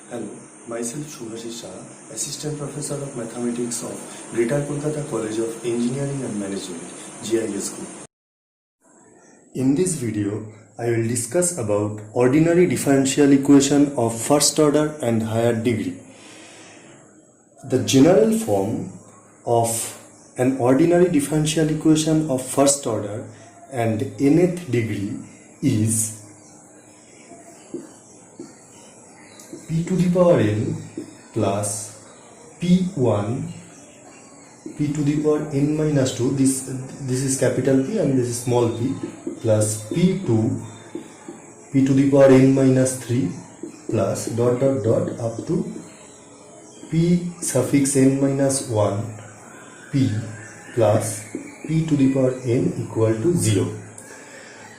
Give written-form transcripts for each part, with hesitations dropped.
Hello, myself Shubhashish Shah, Assistant Professor of Mathematics of Greater Kolkata College of Engineering and Management, GIS Group. In this video, I will discuss about ordinary differential equation of first order and higher degree. The general form of an ordinary differential equation of first order and nth degree is p to the power n plus p1 p to the power n minus 2, this is capital P and this is small p, plus p2 p to the power n minus 3 plus dot dot dot up to p suffix n minus 1 p plus p to the power n equal to 0.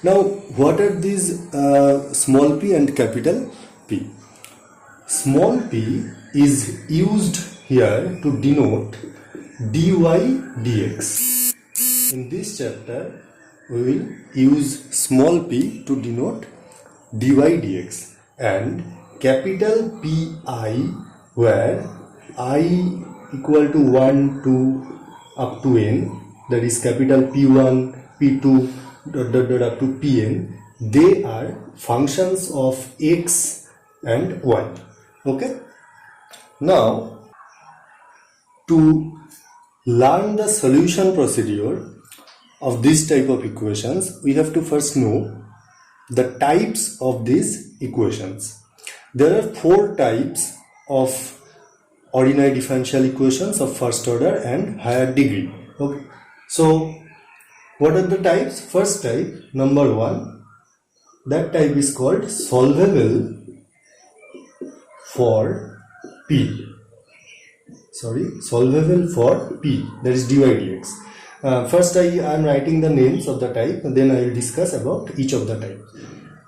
Now what are these small p and capital P? Small p is used here to denote dy dx. In this chapter, we will use small p to denote dy dx and capital Pi, where I equal to 1 to up to n, that is capital P1, P2 dot dot dot up to Pn, they are functions of x and y. Okay, now to learn the solution procedure of this type of equations, we have to first know the types of these equations. There are 4 types of ordinary differential equations of first order and higher degree. Okay, so what are the types? First type, number 1, that type is called solvable for P. Solvable for P, that is dy dx. First I am writing the names of the type, and then I will discuss about each of the type.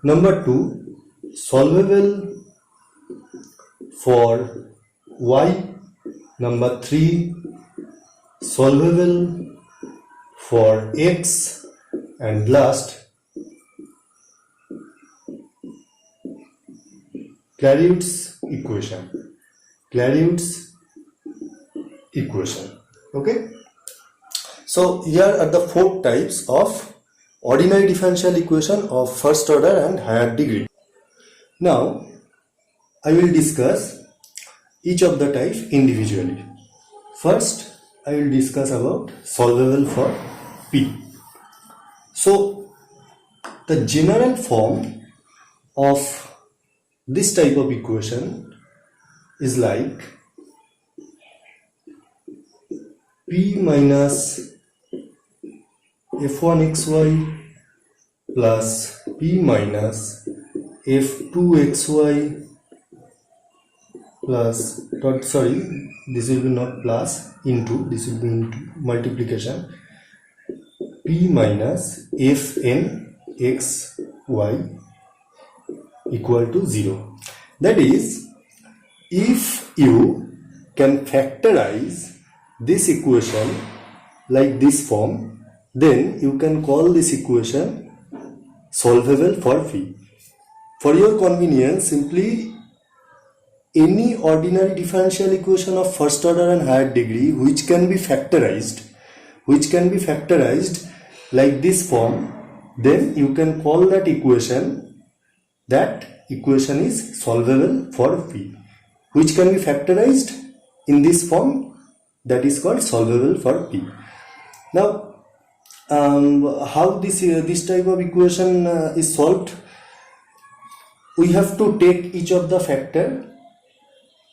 Number 2, solvable for y. Number 3, solvable for x, and last Clairaut's equation. Okay, so here are the 4 types of ordinary differential equation of first order and higher degree. Now I will discuss each of the type individually. First I will discuss about solvable for P. So the general form of this type of equation is like P minus f1xy plus P minus f2xy plus this will be not plus, into, this will be into multiplication, P minus fn xy equal to 0. That is, if you can factorize this equation like this form, then you can call this equation solvable for P. For your convenience, simply any ordinary differential equation of first order and higher degree which can be factorized like this form, then you can call that equation is solvable for P, which can be factorized in this form, that is called solvable for P. Now how this type of equation is solved? We have to take each of the factor.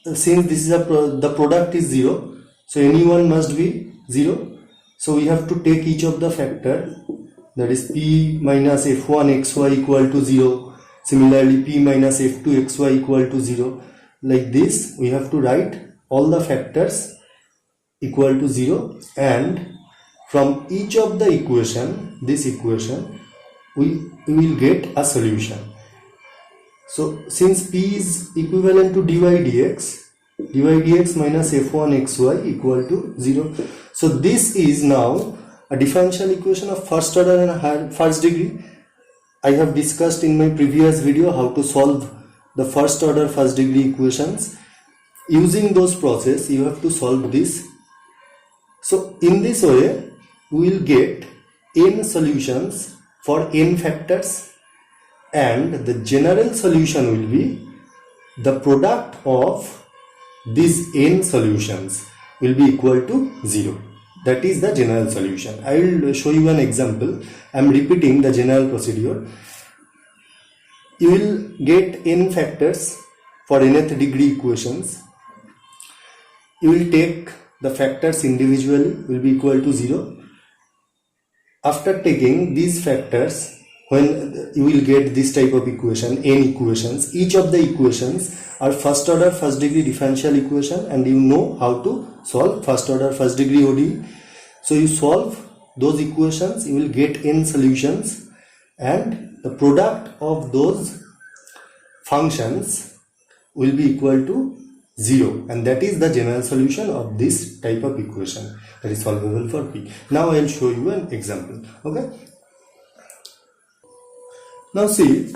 Since this is the product is 0, so any one must be 0, so we have to take each of the factor, that is P minus f1xy equal to 0, similarly P minus f2xy equal to 0. Like this we have to write all the factors equal to 0, and from each of the equation, this equation, we will get a solution. So since P is equivalent to dy dx minus f1xy equal to 0. So this is now a differential equation of first order and first degree. I have discussed in my previous video how to solve the first order first degree equations. Using those process, you have to solve this. So in this way, we will get n solutions for n factors, and the general solution will be the product of these n solutions will be equal to 0. That is the general solution. I will show you an example. I am repeating the general procedure. You will get n factors for nth degree equations. You will take the factors individually, will be equal to 0. After taking these factors, when you will get this type of equation, n equations, each of the equations are first order first degree differential equation, and you know how to solve first order first degree ODE. So you solve those equations, you will get n solutions, and the product of those functions will be equal to 0, and that is the general solution of this type of equation that is solvable for P. Now I will show you an example. Okay. Now see,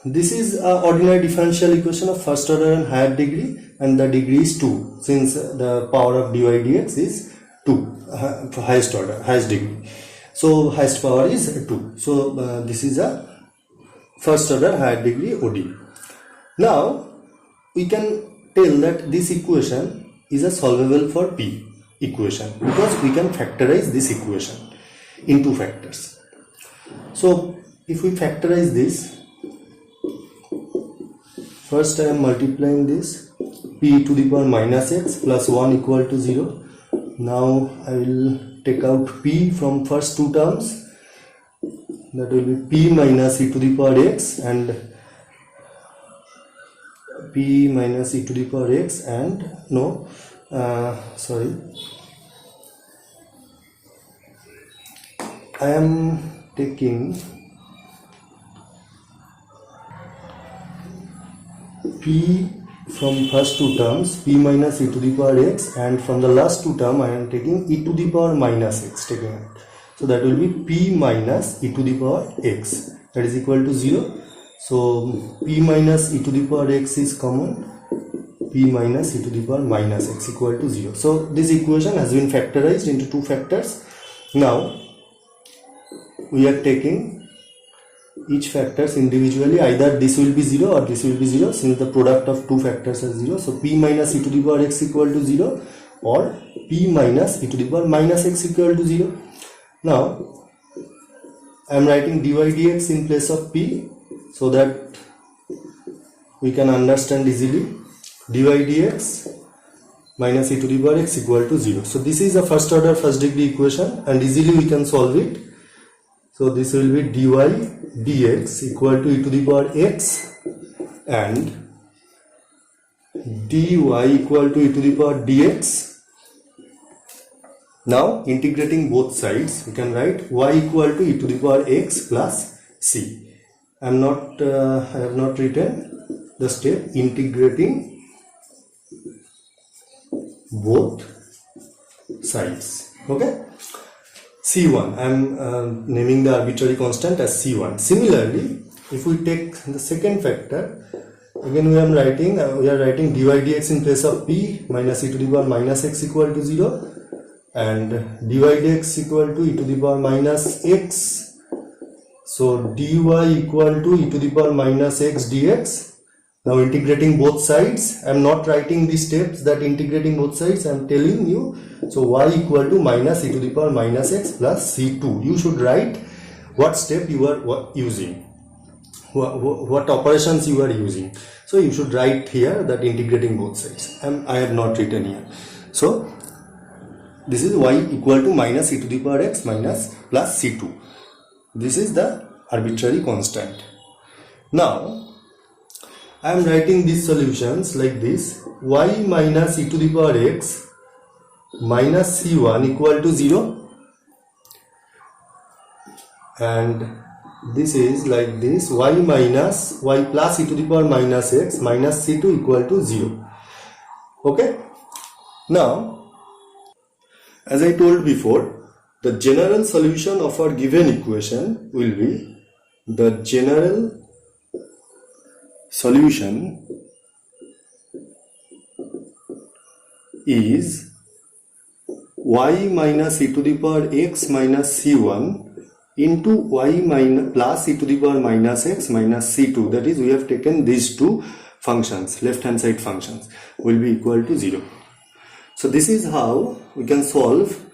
this is an ordinary differential equation of first order and higher degree, and the degree is 2, since the power of dy dx is 2 for highest order, highest degree. So highest power is 2. So this is a first order higher degree ODE. Now we can tell that this equation is a solvable for P equation, because we can factorize this equation in 2 factors. So if we factorize this, first I am multiplying this, p to the power minus x plus 1 equal to 0. Now I will take out p from first 2 terms, that will be p minus e to the power x and p minus e to the power x, and I am taking p from first 2 terms, p minus e to the power x, and from the last 2 term I am taking e to the power minus x taking out. So that will be p minus e to the power x, that is equal to 0. So p minus e to the power x is common, p minus e to the power minus x equal to 0. So this equation has been factorized into 2 factors. Now we are taking each factors individually, either this will be 0 or this will be 0, since the product of 2 factors is 0. So p minus e to the power x equal to 0, or p minus e to the power minus x equal to 0. Now I am writing dy dx in place of p, so that we can understand easily. Dy dx minus e to the power x equal to 0. So this is a first order first degree equation, and easily we can solve it. So this will be dy dx equal to e to the power x, and dy equal to e to the power dx. Now integrating both sides, we can write y equal to e to the power x plus c. I have not written the step integrating both sides. Okay. C1, I am naming the arbitrary constant as C1. Similarly, if we take the second factor, again we are writing dy dx in place of p minus e to the power minus x equal to 0, and dy dx equal to e to the power minus x. So dy equal to e to the power minus x dx. Now integrating both sides, I am not writing the steps that integrating both sides, I am telling you. So y equal to minus e to the power minus x plus c2. You should write what step you are using, what operations you are using. So you should write here that integrating both sides, and I have not written here. So this is y equal to minus e to the power x minus plus c2. This is the arbitrary constant. Now I am writing these solutions like this: y minus e to the power x minus c1 equal to 0, and this is like this: y minus y plus e to the power minus x minus c2 equal to 0. Okay. Now, as I told before, the general solution of our given equation will be the general solution is y minus e to the power x minus c1 into y minus plus e to the power minus x minus c2. That is, we have taken these two functions, left hand side functions, will be equal to 0. So this is how we can solve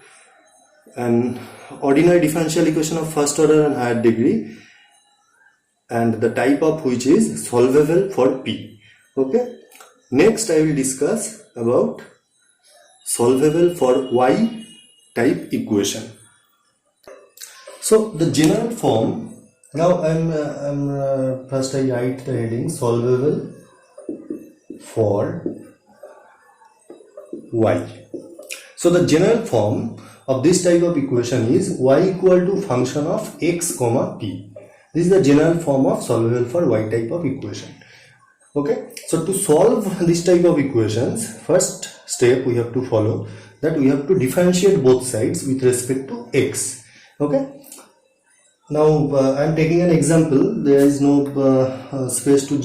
an ordinary differential equation of first order and higher degree, and the type of which is solvable for P. Okay. Next I will discuss about solvable for Y type equation. So the general form, now first I write the heading solvable for Y. So the general form of this type of equation is y equal to function of x comma p. This is the general form of solvable for Y type of equation. Okay. So to solve this type of equations, first step we have to follow that we have to differentiate both sides with respect to x. Okay. Now I am taking an example. There is no space to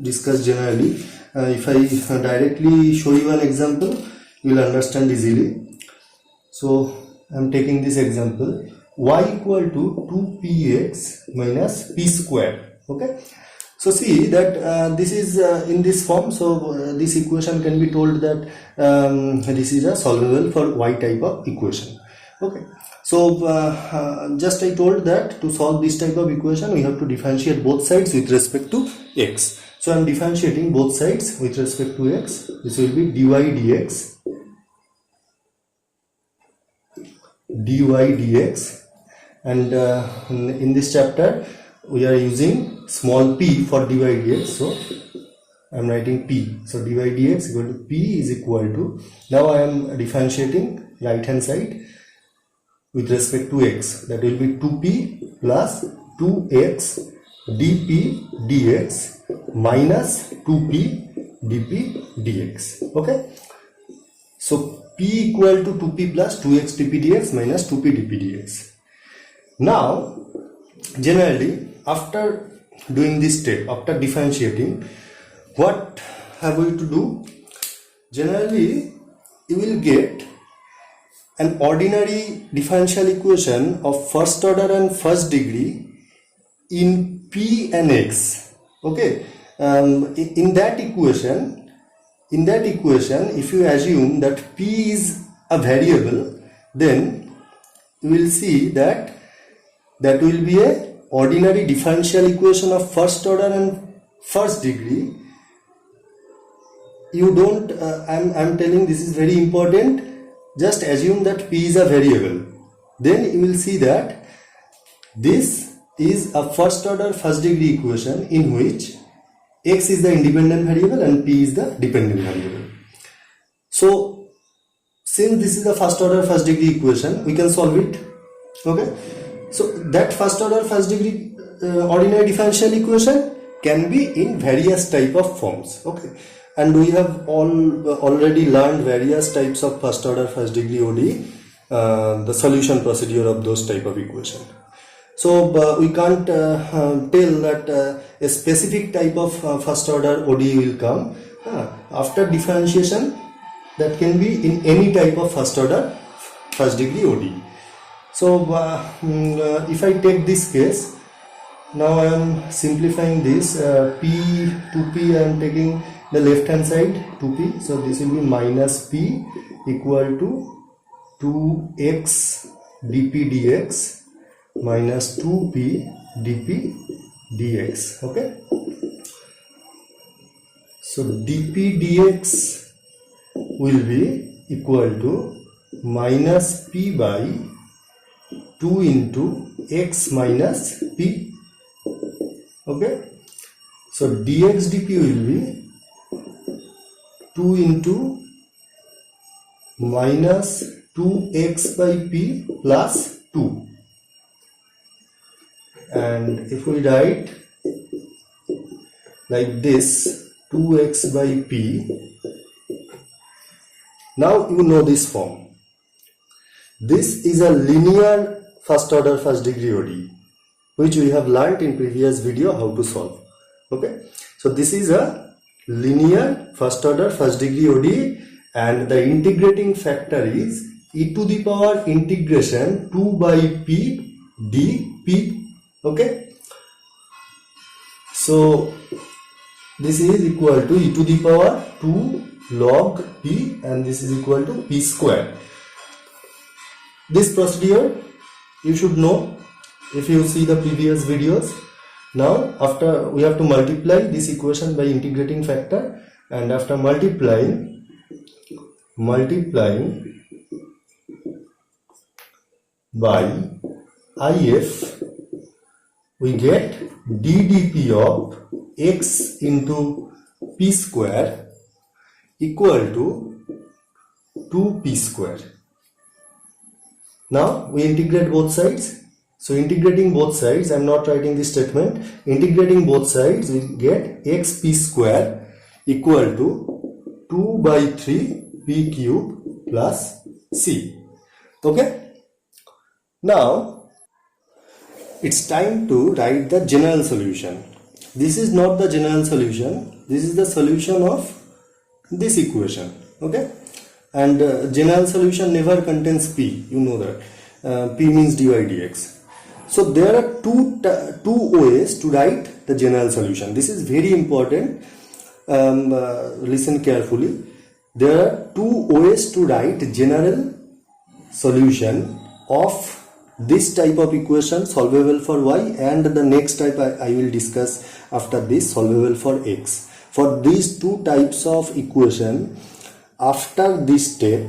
discuss generally. If I directly show you an example, you will understand easily. So I am taking this example, y equal to 2px minus p square. Okay. So see that this is in this form. So this equation can be told that this is a solvable for Y type of equation. Okay. So just I told that to solve this type of equation we have to differentiate both sides with respect to x. So I am differentiating both sides with respect to x. This will be dy dx, and in this chapter we are using small p for dy dx. So I am writing p. So dy dx equal to p is equal to, now I am differentiating right hand side with respect to x, that will be 2p plus 2x dp dx minus 2p dp dx. Okay. So p equal to 2p plus 2x dp dx minus 2p dp dx. Now generally after doing this step, after differentiating, what have we to do? Generally you will get an ordinary differential equation of first order and first degree in p and x. Okay. In that equation, if you assume that p is a variable, then you will see that that will be a ordinary differential equation of first order and first degree. You don't I'm telling this is very important. Just assume that p is a variable, then you will see that this is a first order first degree equation in which x is the independent variable and p is the dependent variable. So since this is the first order first degree equation, we can solve it. Okay. So that first order first degree ordinary differential equation can be in various type of forms. Okay. And we have already learned various types of first order first degree ODE, the solution procedure of those type of equation. So we can't tell that a specific type of first order ODE will come. After differentiation, that can be in any type of first order first degree ODE. So if I take this case, now I am simplifying this, p to p I am taking the left hand side 2p, so this will be minus p equal to 2x dp dx minus 2p dp dx. Okay. So dp dx will be equal to minus p by 2 into x minus p. Okay. So dx dp will be 2 into minus 2x by p plus 2, and if we write like this 2x by p, now you know this form. This is a linear first order first degree ODE which we have learnt in previous video how to solve. Okay. So this is a linear first order first degree ODE, and the integrating factor is e to the power integration 2 by p dp. Okay, so this is equal to e to the power 2 log p, and this is equal to p square. This procedure you should know if you see the previous videos. Now after we have to multiply this equation by integrating factor, and after multiplying by if, we get ddp of x into p square equal to 2p square. Now we integrate both sides. So integrating both sides, I am not writing this statement, integrating both sides, we get xp square equal to 2 by 3 p cube plus c. Okay, now it's time to write the general solution. This is not the general solution, this is the solution of this equation. Okay, and general solution never contains p, you know that. P means dy dx. So there are two ways to write the general solution. This is very important. Listen carefully. There are two ways to write general solution of this type of equation, solvable for y, and the next type I will discuss after this, solvable for x. For these two types of equation, after this step,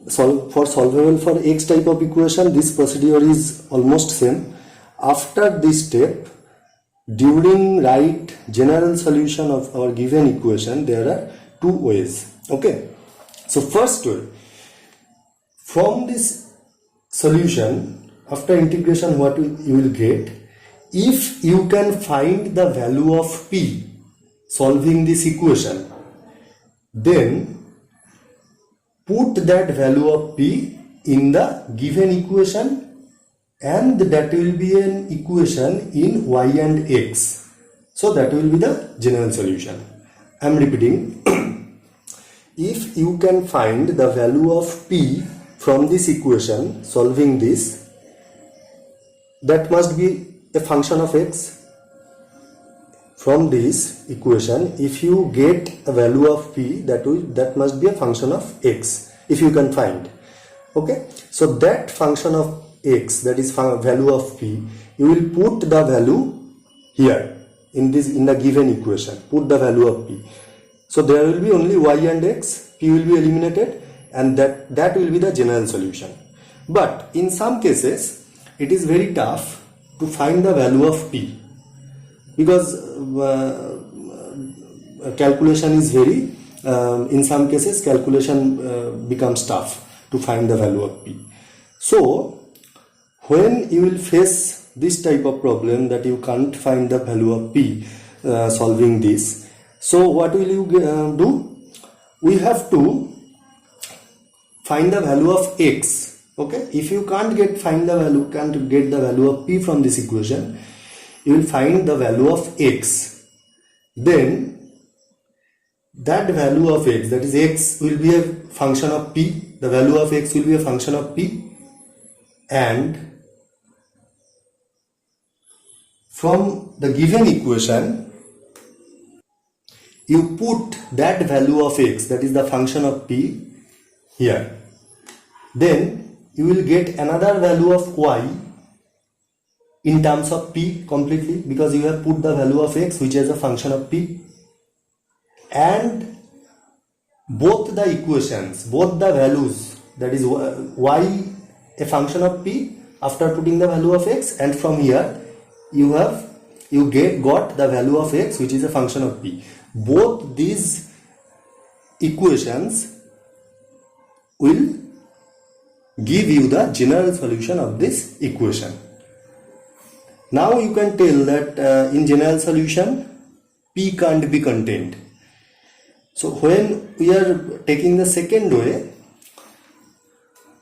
for solvable for x type of equation, this procedure is almost same. After this step, during write general solution of our given equation, there are two ways. Okay, so first way, from this solution, after integration, what you will get, if you can find the value of p solving this equation, then put that value of p in the given equation, and that will be an equation in y and x. So that will be the general solution. I am repeating. If you can find the value of p from this equation solving this, that must be a function of x. From this equation, if you get a value of p, that must be a function of x, if you can find. Okay, so that function of x, that is value of p, you will put the value here in the given equation. Put the value of p. So there will be only y and x, p will be eliminated, and that will be the general solution. But in some cases, it is very tough to find the value of p, because calculation is very, in some cases calculation becomes tough to find the value of p. So when you will face this type of problem that you can't find the value of p solving this, so what will you do? We have to find the value of x. Okay, if you can't get the value of p from this equation, you will find the value of x. Then that value of x, that is x, will be a function of p. The value of x will be a function of p, and from the given equation, you put that value of x, that is the function of p, here. Then you will get another value of y in terms of p completely, because you have put the value of x, which is a function of p, and both the equations, both the values, that is y a function of p after putting the value of x, and from here you got the value of x, which is a function of p. Both these equations will give you the general solution of this equation. Now you can tell that in general solution p can't be contained. So when we are taking the second way,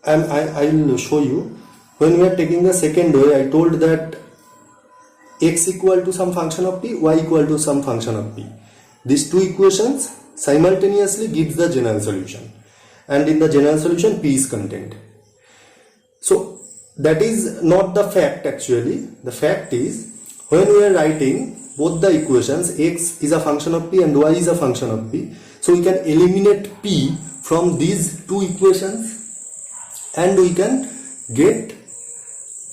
and I will show you, when we are taking the second way, I told that x equal to some function of p, y equal to some function of p. These two equations simultaneously gives the general solution, and in the general solution p is contained. So that is not the fact actually. The fact is, when we are writing both the equations, x is a function of p and y is a function of p, so we can eliminate p from these two equations and we can get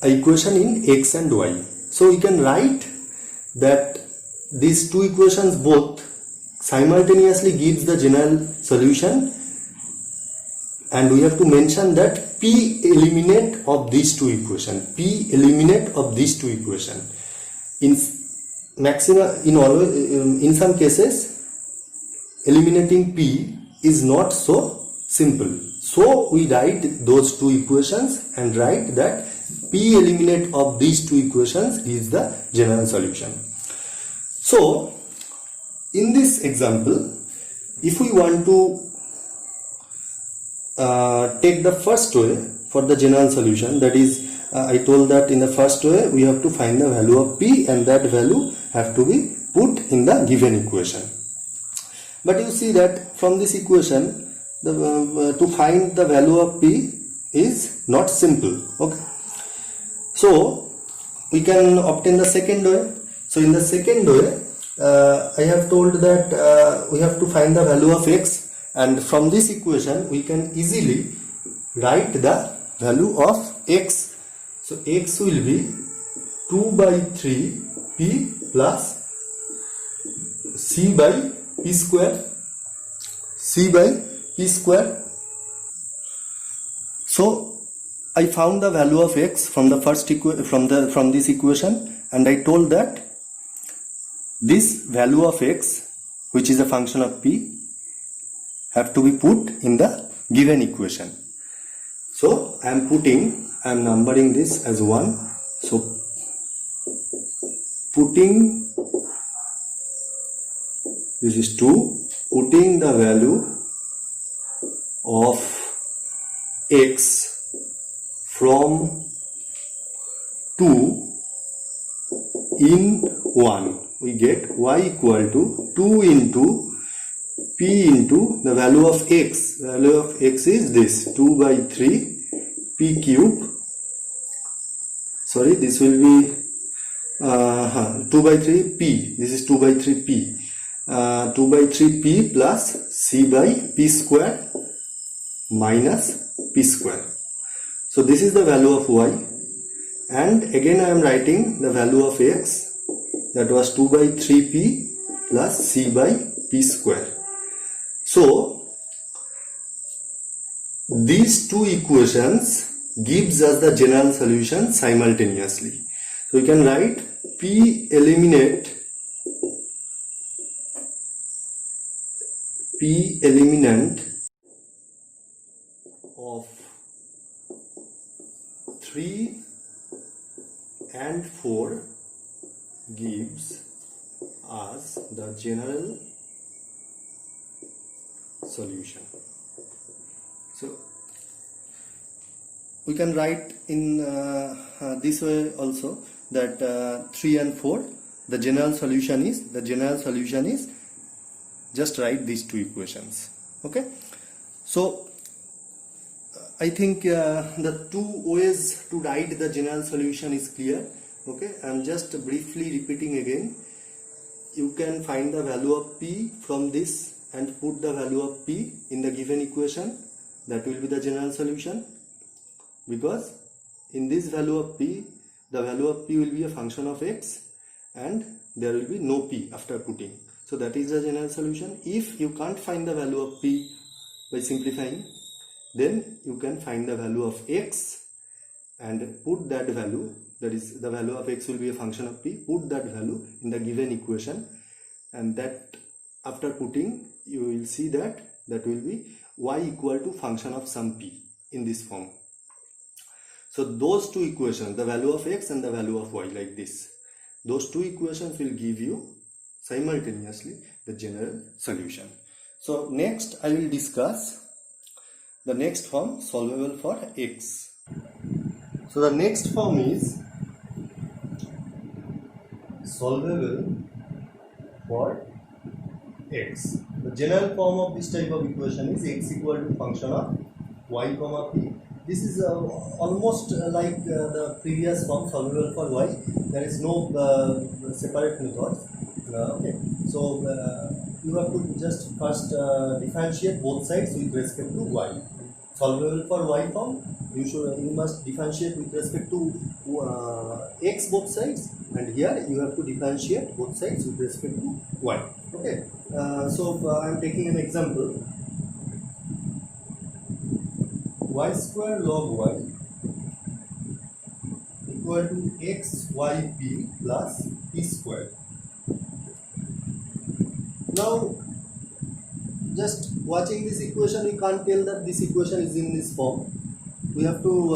an equation in x and y. So we can write that these two equations both simultaneously gives the general solution, and we have to mention that p eliminate of these two equations. P eliminate of these two equations. In some cases, eliminating p is not so simple. So we write those two equations and write that p eliminate of these two equations gives the general solution. So in this example, if we want to take the first way for the general solution, that is, I told that in the first way we have to find the value of p and that value have to be put in the given equation. But you see that from this equation, to find the value of p is not simple. Okay, so we can obtain the second way. So in the second way, I have told that we have to find the value of x, and from this equation we can easily write the value of x. So x will be 2 by 3 p plus c by p square. So I found the value of x from the first from this equation, and I told that this value of x, which is a function of p, have to be put in the given equation. So I am numbering this as 1. So putting, this is 2, putting the value of x from 2 in 1, we get y equal to 2 into p into the value of x. The value of x is this 2 by 3 p cube. Sorry, this will be 2 by 3 p. This is 2 by 3 p. 2 by 3 p plus c by p square minus p square. So this is the value of y, and again I am writing the value of x, that was 2 by 3 p plus c by p square. So these two equations gives us the general solution simultaneously. So we can write p eliminant of 3 and 4 gives us the general solution. So we can write in this way also, that 3 and 4, the general solution is just write these two equations. Okay, so I think the two ways to write the general solution is clear. Okay, I am just briefly repeating again. You can find the value of p from this and put the value of p in the given equation. That will be the general solution, because in this value of p, the value of p will be a function of x and there will be no p after putting. So that is the general solution. If you can't find the value of p by simplifying, then you can find the value of x and put that value, that is the value of x will be a function of p, put that value in the given equation, and that after putting you will see that that will be y equal to function of some p in this form. So those two equations, the value of x and the value of y, like this, those two equations will give you simultaneously the general solution. So next I will discuss the next form solvable for x. So the next form is solvable for x. The general form of this type of equation is x equal to function of y comma p. This is almost like the previous form, solvable for y. There is no separate methods. Okay, so you have to just first differentiate both sides with respect to y. Solvable for y form, you must differentiate with respect to x both sides, and here you have to differentiate both sides with respect to y. Okay, so I am taking an example. Y square log y equal to xyp plus p square. Now, just watching this equation, we can't tell that this equation is in this form. We have to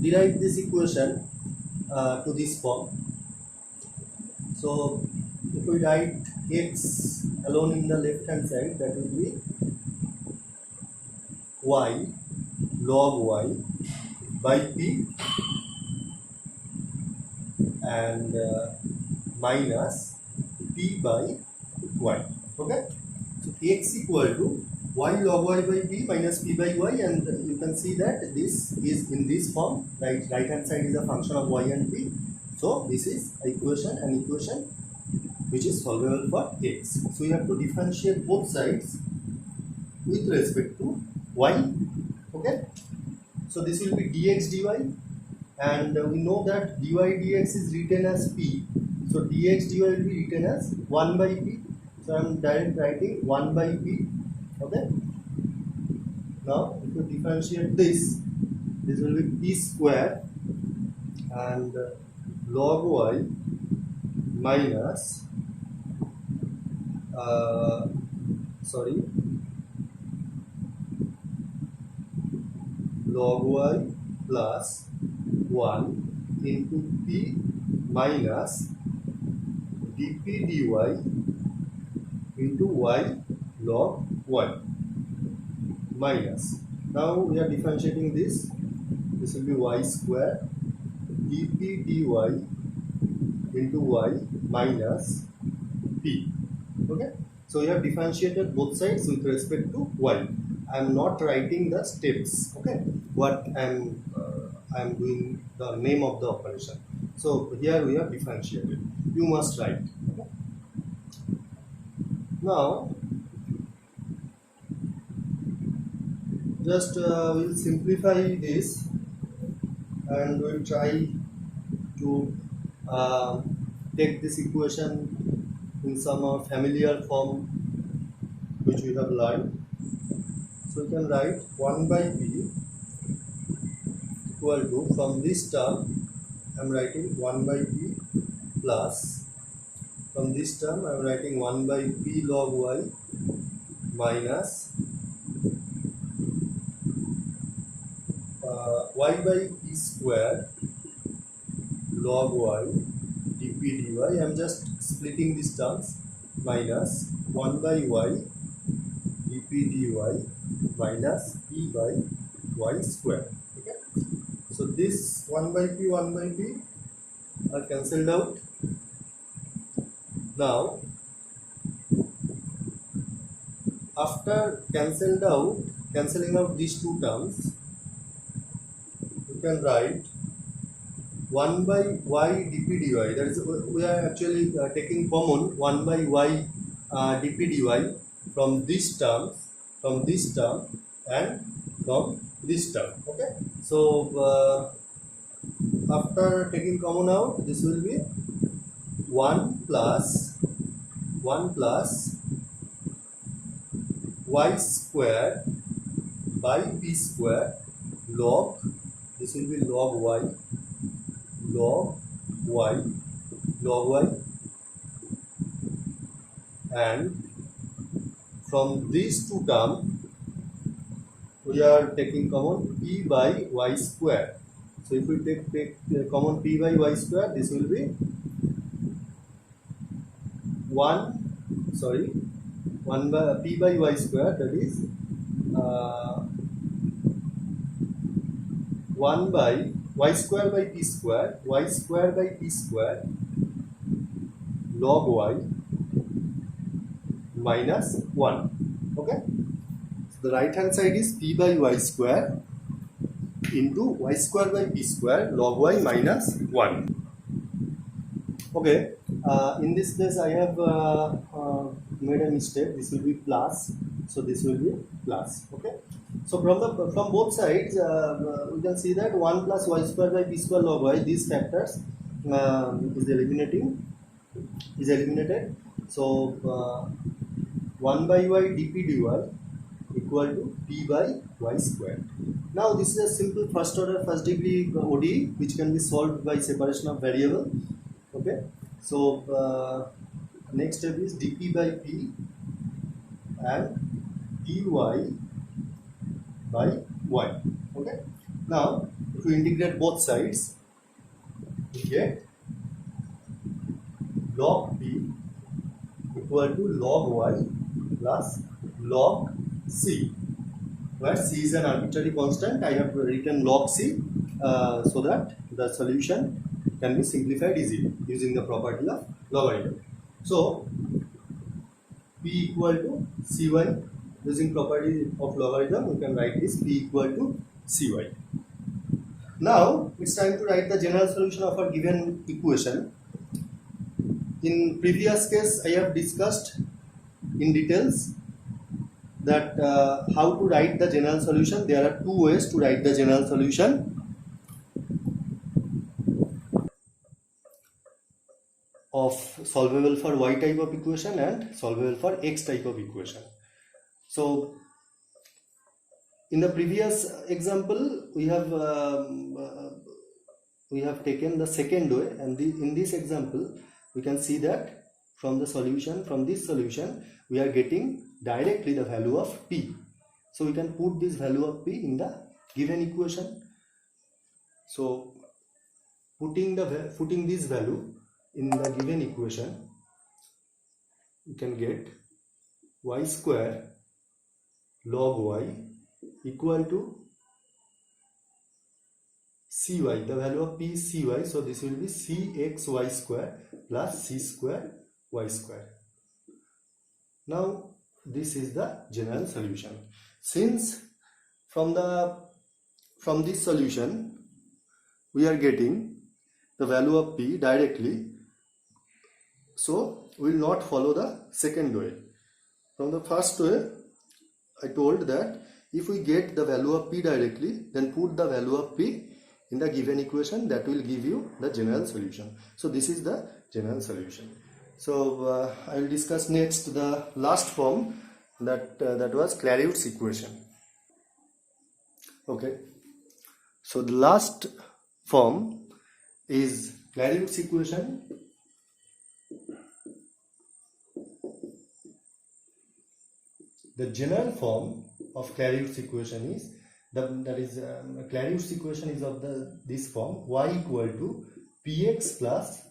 derive this equation to this form. So, if we write x alone in the left hand side, that will be y log y by p and minus p by y. Okay, so x equal to y log y by p minus p by y, and you can see that this is in this form. Right hand side is a function of y and p. So this is an equation which is solvable for x. So you have to differentiate both sides with respect to y. Okay, so this will be dx dy, and we know that dy dx is written as p. So dx dy will be written as 1 by p. So I am directly writing 1 by p. Okay. Now if you differentiate this will be p square and log y minus log y plus 1 into p minus dp dy into y log y minus. Now we are differentiating this. This will be y square dp dy into y minus p. Okay. So we have differentiated both sides with respect to y. I am not writing the steps. Okay. What I am doing the name of the operation. So here we have differentiated. You must write. Okay. Now just we'll simplify this and we'll try to take this equation in some familiar form which we have learned. So you can write 1 by p equal to, from this term I am writing 1 by p plus, from this term I am writing 1 by p log y minus y by p square log y dp dy. I am just splitting these terms, minus 1 by y dp dy minus p by y square. Okay. So this 1 by p are cancelled out. Now after cancelling out these two terms, you can write 1 by y dp dy. That is, we are actually taking common 1 by y dp dy from this term and from this term. Okay. So after taking common out, this will be 1 plus y square by p square log, this will be log y, and from these two terms we are taking common p by y square. So if we take common p by y square, this will be 1 by p by y square, that is 1 by y square by p square log y minus 1. Okay, so the right hand side is p by y square into y square by p square log y minus 1. Okay, in this place I have made a mistake. This will be plus, so this will be plus. Okay, so from both sides we can see that 1 plus y square by p square log y, these factors is eliminated. So 1 by y dp dy equal to p by y square. Now this is a simple first order first degree ODE which can be solved by separation of variable. Okay, so next step is dp by p and dy by y. Okay, now if we integrate both sides, we get log p equal to log y plus log c, where c is an arbitrary constant. I have written log c so that the solution can be simplified easily using the property of logarithm. So p equal to cy, using property of logarithm we can write this p equal to cy. Now it's time to write the general solution of our given equation. In previous case I have discussed in details that how to write the general solution. There are two ways to write the general solution. Of solvable for y type of equation and solvable for x type of equation. So in the previous example we have taken the second way, and in this example we can see that from this solution we are getting directly the value of p. So we can put this value of p in the given equation. So putting this value in the given equation, you can get y square log y equal to cy. The value of p is cy, so this will be cxy square plus c square y square. Now this is the general solution. Since from this solution we are getting the value of p directly, so we will not follow the second way. From the first way I told that if we get the value of p directly, then put the value of p in the given equation, that will give you the general solution. So this is the general solution. So I will discuss next the last form, that was Clairaut's equation. Okay, so the last form is Clairaut's equation. The general form of Clairaut's equation is Clairaut's equation is of this form: y equal to px plus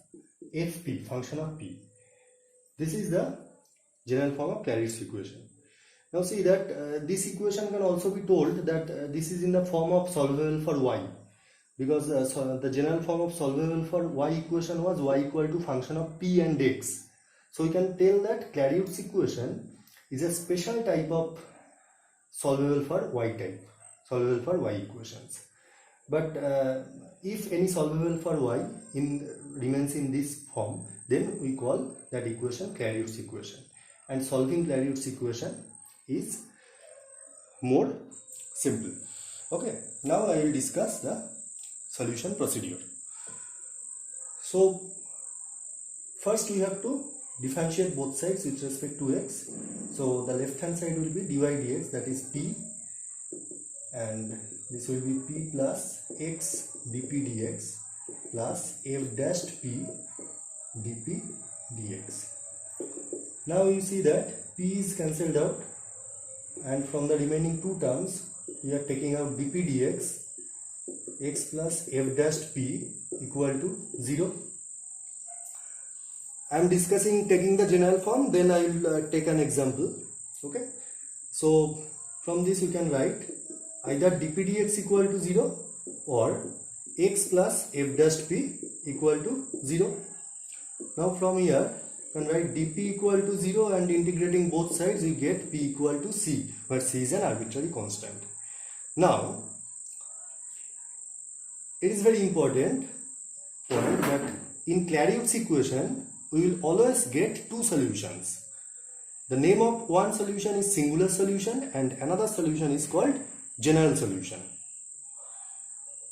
fp, function of p. This is the general form of Clairaut's equation. Now see that this equation can also be told that this is in the form of solvable for y, because the general form of solvable for y equation was y equal to function of p and x. So we can tell that Clairaut's equation is a special type of solvable for y type, solvable for y equations. But if any solvable for y remains in this form, then we call that equation Clairaut's equation. And solving Clairaut's equation is more simple. Okay, now I will discuss the solution procedure. So first we have to differentiate both sides with respect to x. So the left hand side will be dy dx, that is p, and this will be p plus x dp dx plus f dashed p dp dx. Now you see that p is cancelled out, and from the remaining two terms we are taking out dp dx, x plus f dashed p equal to 0. I am discussing taking the general form, then I will take an example. Okay, so from this you can write either dp dx equal to 0 or x plus f dashed p equal to 0. Now from here can write dp equal to 0, and integrating both sides we get p equal to c, where c is an arbitrary constant. Now it is very important point that in Clairaut's equation we will always get two solutions. The name of one solution is singular solution and another solution is called general solution.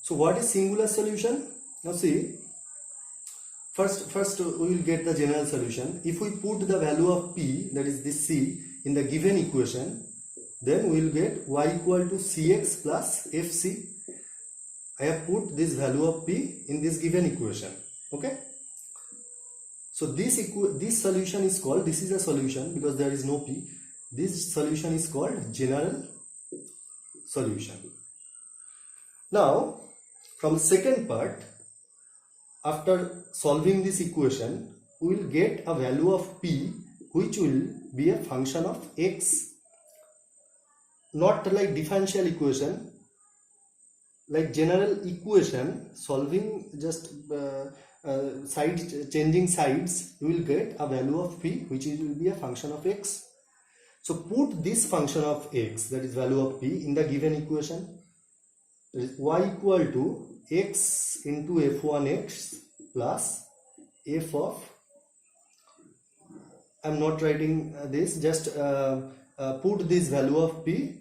So what is singular solution? Now see, first we will get the general solution. If we put the value of p, that is this c, in the given equation, then we will get y equal to cx plus fc. I have put this value of p in this given equation. Okay. So this solution is called, this is a solution because there is no p. This solution is called general solution. Now from the second part, after solving this equation, we will get a value of p which will be a function of x, not like differential equation, like general equation solving, just changing sides, you will get a value of p which will be a function of x. So put this function of x, that is value of p, in the given equation. That is y equal to x into f1x plus f of, I am not writing this, just put this value of p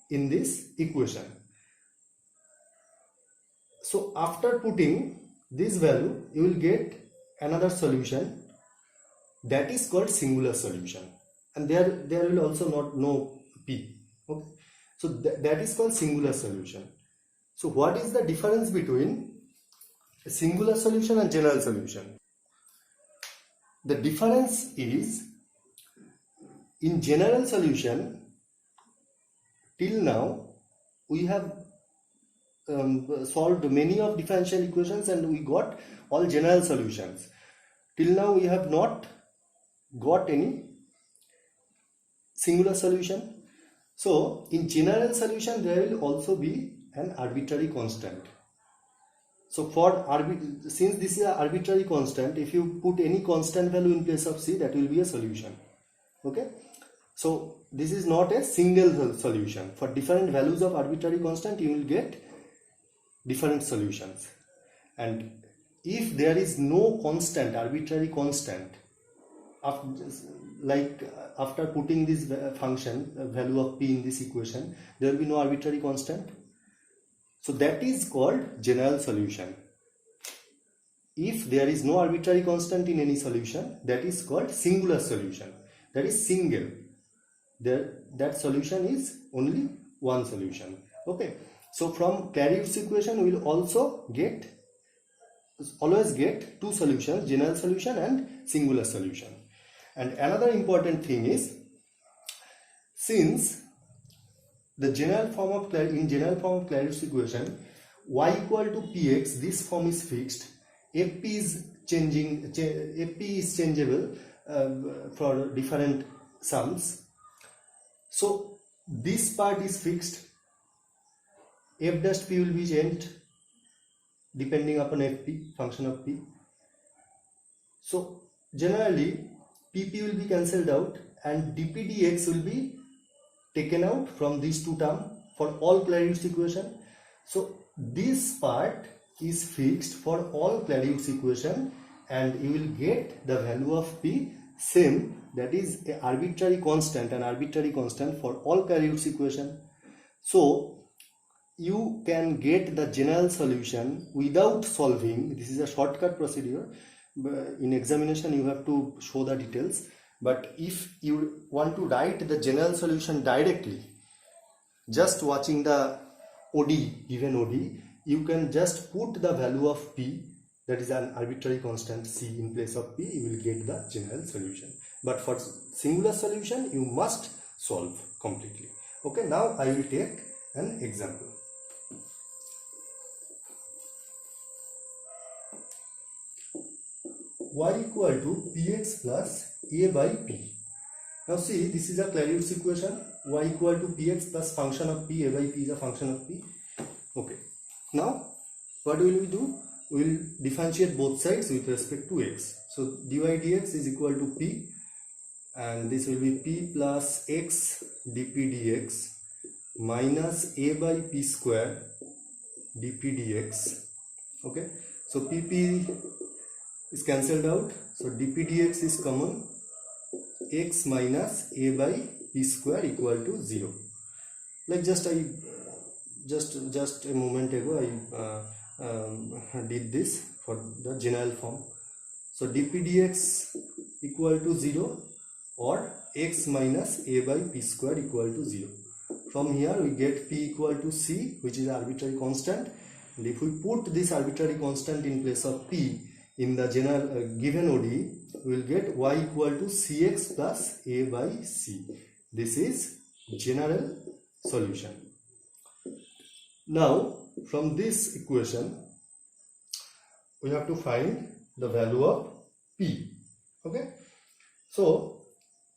in this equation. So after putting this value, you will get another solution that is called singular solution, and there will also not no p. Okay, so that is called singular solution. So what is the difference between a singular solution and general solution? The difference is, in general solution, till now we have solved many of differential equations and we got all general solutions. Till now we have not got any singular solution. So in general solution there will also be an arbitrary constant. So since this is an arbitrary constant, if you put any constant value in place of c, that will be a solution. Okay, so this is not a single solution. For different values of arbitrary constant you will get different solutions, and if there is no constant, arbitrary constant, after putting this function value of p in this equation, there will be no arbitrary constant. So that is called general solution. If there is no arbitrary constant in any solution, that is called singular solution. That is single. That solution is only one solution. Okay. So from Clairaut's equation we will always get two solutions, general solution and singular solution. And another important thing is, since the general form of Clairaut's equation, y equal to px, this form is fixed, fp is changeable for different sums. So this part is fixed. F dash p will be changed depending upon fp, function of p. So generally pp will be cancelled out and dp dx will be taken out from these two terms for all Clairaut's equation. So this part is fixed for all Clairaut's equation, and you will get the value of p same, that is an arbitrary constant for all Clairaut's equation. So you can get the general solution without solving. This is a shortcut procedure. In examination you have to show the details, but if you want to write the general solution directly, just watching the ODE, given ODE, you can just put the value of p, that is an arbitrary constant c, in place of p, you will get the general solution. But for singular solution you must solve completely. Okay, now I will take an example. Y equal to px plus a by p. Now see, this is a Clairaut's equation. Y equal to px plus function of p, a by p is a function of p. Okay. Now what will we do? we will differentiate both sides with respect to x. So dy dx is equal to p, and this will be p plus x dp dx minus a by p square dp dx. Okay, so pp is cancelled out, so dp dx is common, x minus a by p square equal to 0. Like just a moment ago I did this for the general form. So dp dx equal to 0 or x minus a by p square equal to 0. From here we get p equal to c, which is arbitrary constant, and if we put this arbitrary constant in place of p in the general given ODE, we will get y equal to cx plus a by c. This is general solution. Now from this equation we have to find the value of p. Okay, so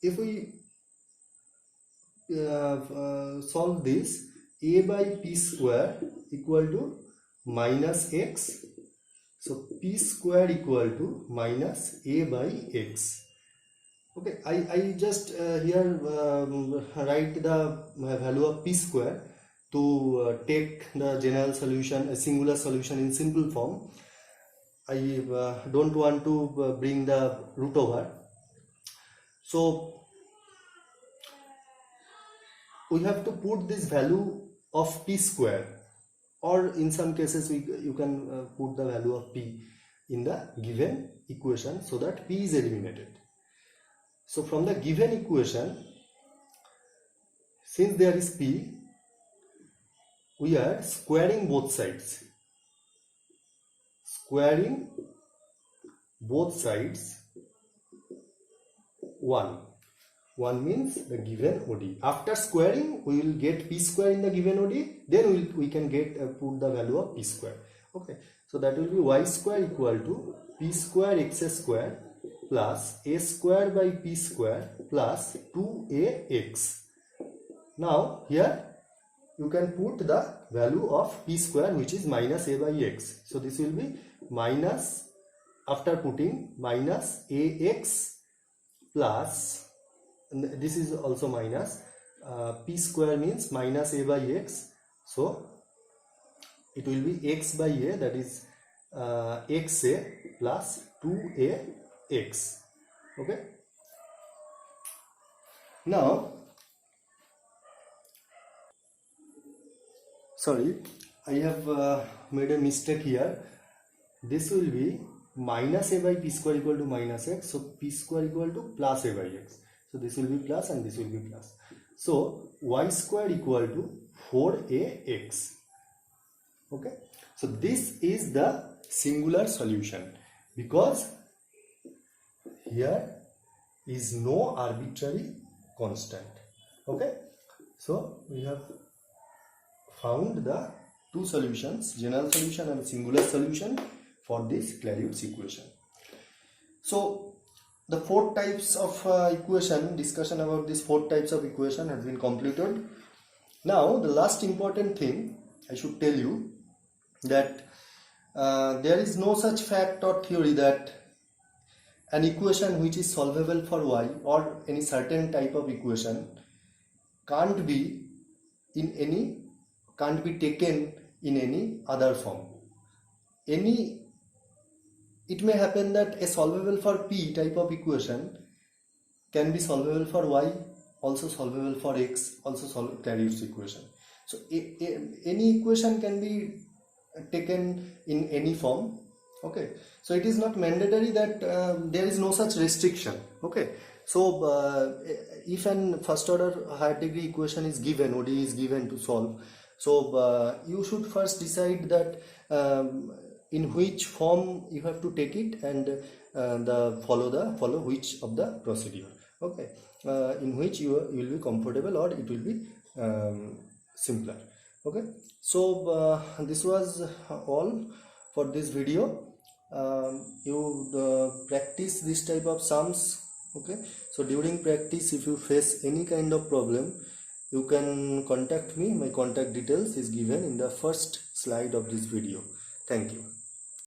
if we solve this, a by p square equal to minus x, so p square equal to minus a by x. Okay, I just here write the value of p square to take the general solution, a singular solution in simple form. I don't want to bring the root over. So we have to put this value of p square, or in some cases you can put the value of p in the given equation so that p is eliminated. So from the given equation, since there is p, we are squaring both sides. Squaring both sides 1. 1 means the given ODE. After squaring, we will get p square in the given ODE. Then we can get put the value of p square. Okay, so that will be y square equal to p square x square plus a square by p square plus 2ax. Now here you can put the value of p square, which is minus a by x. So this will be minus, after putting minus ax plus, and this is also minus, p square means minus a by x, so it will be x by a, that is xa plus 2ax. Okay, now sorry, I have made a mistake here. This will be minus a by p square equal to minus x, so p square equal to plus a by x. So this will be plus and this will be plus. So y square equal to 4ax. Okay, so this is the singular solution because here is no arbitrary constant. Okay, so we have found the two solutions, general solution and singular solution for this Clairaut's equation. So the 4 types of equation, discussion about these 4 types of equation has been completed. Now the last important thing I should tell you that there is no such fact or theory that an equation which is solvable for y or any certain type of equation can't be taken in any other form. It may happen that a solvable for p type of equation can be solvable for y, also solvable for x, also solve Clairaut's equation. So any equation can be taken in any form. Okay, so it is not mandatory that there is no such restriction. Okay, so if an first order higher degree equation is given, ODE is given to solve, so you should first decide that in which form you have to take it and follow which of the procedure. Okay, in which you will be comfortable or it will be simpler. Okay, so this was all for this video. You practice this type of sums. Okay, so during practice, if you face any kind of problem, you can contact me. My contact details is given in the first slide of this video. Thank you.